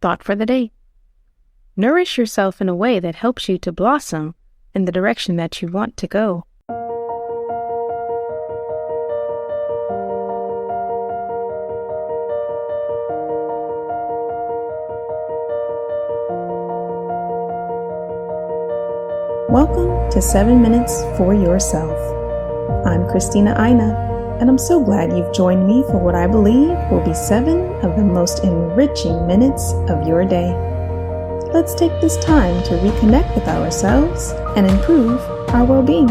Thought for the day. Nourish yourself in a way that helps you to blossom in the direction that you want to go. Welcome to 7 Minutes for Yourself. I'm Christina Aina, and I'm so glad you've joined me for what I believe will be 7 of the most enriching minutes of your day. Let's take this time to reconnect with ourselves and improve our well-being.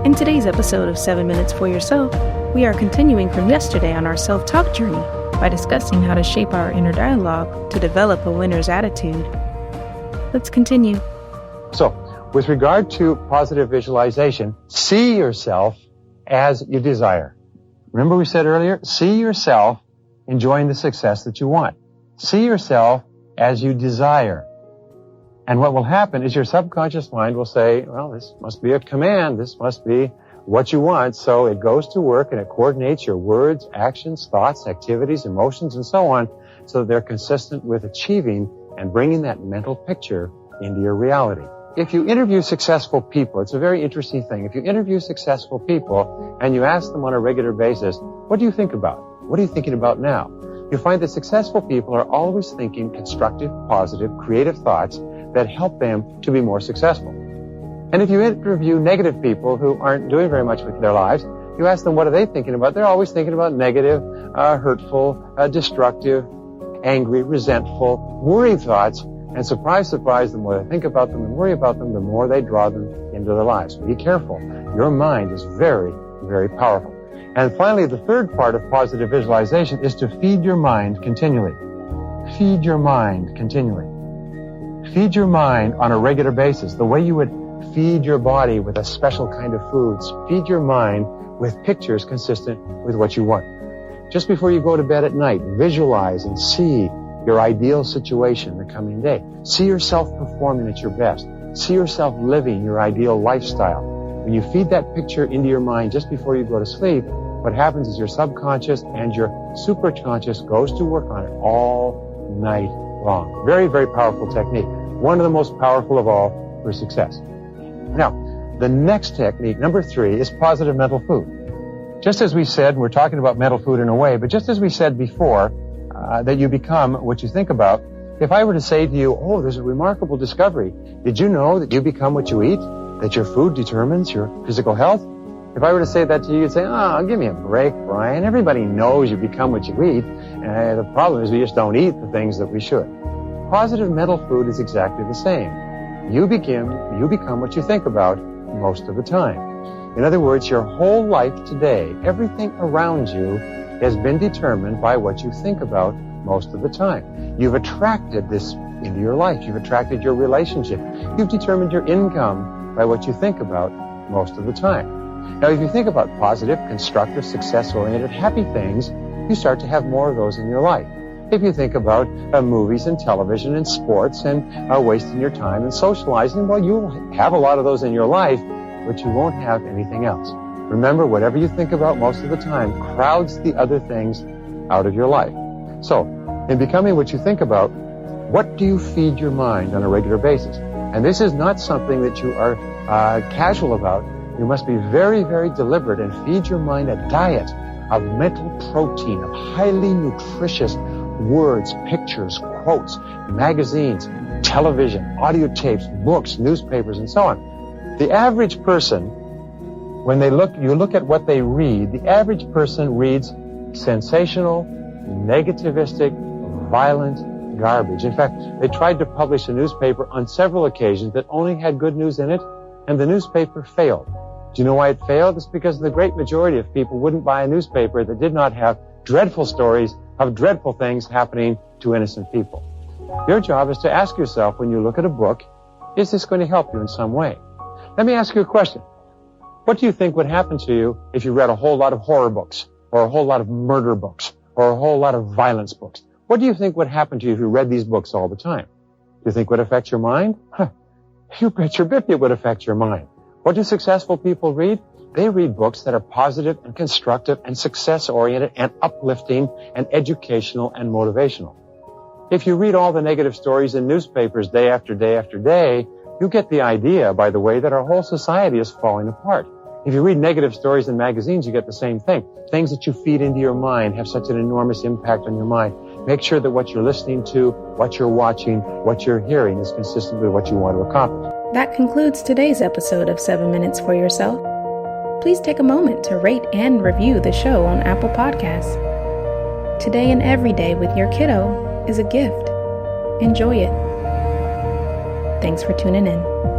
In today's episode of 7 Minutes for Yourself, we are continuing from yesterday on our self-talk journey by discussing how to shape our inner dialogue to develop a winner's attitude. Let's continue. So, with regard to positive visualization, see yourself as you desire. Remember we said earlier, see yourself enjoying the success that you want. See yourself as you desire. And what will happen is your subconscious mind will say, well, this must be a command. This must be what you want. So it goes to work and it coordinates your words, actions, thoughts, activities, emotions, and so on, so that they're consistent with achieving and bringing that mental picture into your reality. If you interview successful people, it's a very interesting thing. If you interview successful people and you ask them on a regular basis, what do you think about? What are you thinking about now? You'll find that successful people are always thinking constructive, positive, creative thoughts that help them to be more successful. And if you interview negative people who aren't doing very much with their lives, you ask them what are they thinking about? They're always thinking about negative, hurtful, destructive, angry, resentful, worried thoughts. And surprise, surprise, the more they think about them and worry about them, the more they draw them into their lives. Be careful. Your mind is very, very powerful. And finally, the third part of positive visualization is to feed your mind continually. Feed your mind continually. Feed your mind on a regular basis, the way you would feed your body with a special kind of foods. Feed your mind with pictures consistent with what you want. Just before you go to bed at night, visualize and see your ideal situation the coming day. See yourself performing at your best. See yourself living your ideal lifestyle. When you feed that picture into your mind just before you go to sleep, what happens is your subconscious and your superconscious goes to work on it all night long. Very, very powerful technique. One of the most powerful of all for success. Now, the next technique, number 3, is positive mental food. Just as we said, we're talking about mental food in a way, but just as we said before, that you become what you think about. If I were to say to you, oh, there's a remarkable discovery. Did you know that you become what you eat? That your food determines your physical health? If I were to say that to you, you'd say, oh, give me a break, Brian. Everybody knows you become what you eat. The problem is we just don't eat the things that we should. Positive mental food is exactly the same. You become what you think about most of the time. In other words, your whole life today, everything around you has been determined by what you think about most of the time. You've attracted this into your life. You've attracted your relationship. You've determined your income by what you think about most of the time. Now, if you think about positive, constructive, success-oriented, happy things, you start to have more of those in your life. If you think about movies and television and sports and wasting your time and socializing, well, you'll have a lot of those in your life, but you won't have anything else. Remember, whatever you think about most of the time crowds the other things out of your life. So, in becoming what you think about, what do you feed your mind on a regular basis? And this is not something that you are casual about. You must be very, very deliberate and feed your mind a diet of mental protein, of highly nutritious words, pictures, quotes, magazines, television, audio tapes, books, newspapers, and so on. The average person, when you look at what they read, the average person reads sensational, negativistic, violent garbage. In fact, they tried to publish a newspaper on several occasions that only had good news in it, and the newspaper failed. Do you know why it failed? It's because the great majority of people wouldn't buy a newspaper that did not have dreadful stories of dreadful things happening to innocent people. Your job is to ask yourself when you look at a book, is this going to help you in some way? Let me ask you a question. What do you think would happen to you if you read a whole lot of horror books, or a whole lot of murder books, or a whole lot of violence books? What do you think would happen to you if you read these books all the time? Do you think it would affect your mind? You bet your bit it would affect your mind. What do successful people read? They read books that are positive and constructive and success-oriented and uplifting and educational and motivational. If you read all the negative stories in newspapers day after day after day, you get the idea, by the way, that our whole society is falling apart. If you read negative stories in magazines, you get the same thing. Things that you feed into your mind have such an enormous impact on your mind. Make sure that what you're listening to, what you're watching, what you're hearing is consistent with what you want to accomplish. That concludes today's episode of 7 Minutes for Yourself. Please take a moment to rate and review the show on Apple Podcasts. Today and every day with your kiddo is a gift. Enjoy it. Thanks for tuning in.